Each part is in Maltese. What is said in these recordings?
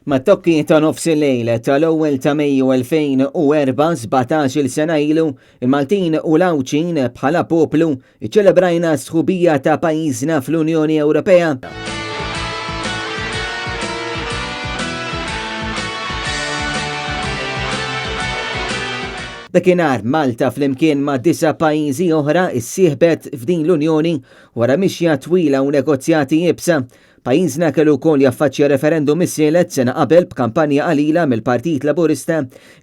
Mat-tokki ta' nofs il-lejl tal-ewwel ta' Mejju 2004 17-il sena ilu, il-Maltin u l-Awċin bħala poplu iċċelebrajna sħubija ta' pajjiżna fl-Unjoni Ewropea. Dakinhar Malta flimkien ma' 9 pajjiżi oħra issieħbet f'din l-Unjoni wara mixja twila u negozjati jibsa. Pajjiżna kellu wkoll jaffaċċja referendum is-sielet sena qabel b'kampanja qalila mill-Partit Laburista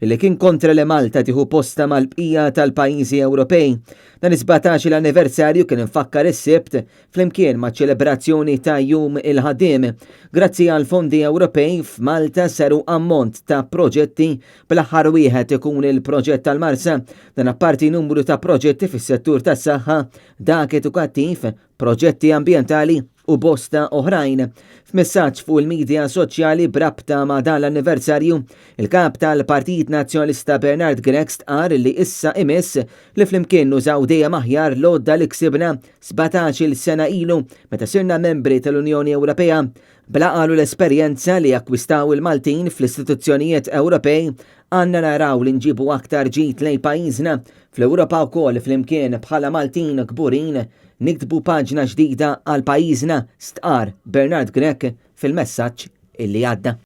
li kien kontra li Malta tieħu posta mal-bqija tal-pajjiżi Ewropej. Dan is-17 l-anniversarju kien infakkar is-Sibt flimkien ma' ċelebrazzjoni ta' Jum il-Ħaddiem. Grazzi għal fondi Ewropej f'Malta saru ammont ta' proġetti bl-aħħar wieħed ikun il-proġett tal-Marsa. Dan apparti numru ta' proġetti fis-settur tas-saħħa, dak edukattiv, proġetti ambjentali u bosta oħrajn. F'messaġġ fuq il-medja soċjali brabta ma' dan l-anniversarju, il-kap tal-Partit Nazzjonalista Bernard Grex qal li issa imiss li flimkien nużaw dejjem aħjar l-għodda li ksibna 17-il sena ilu meta sirna membri tal-Unjoni Ewropea. Bla qalu l-esperjenza li jakkwistaw il-Maltin fl-istituzzjonijiet Ewropej għandna naraw li nġibu aktar ġid lejn pajjiżna fl-Ewropa wkoll flimkien bħala Maltin kburin niktbu paġna ġdida għal pajjiżna stqar Bernard Grex fil-messaġġ illi għadda.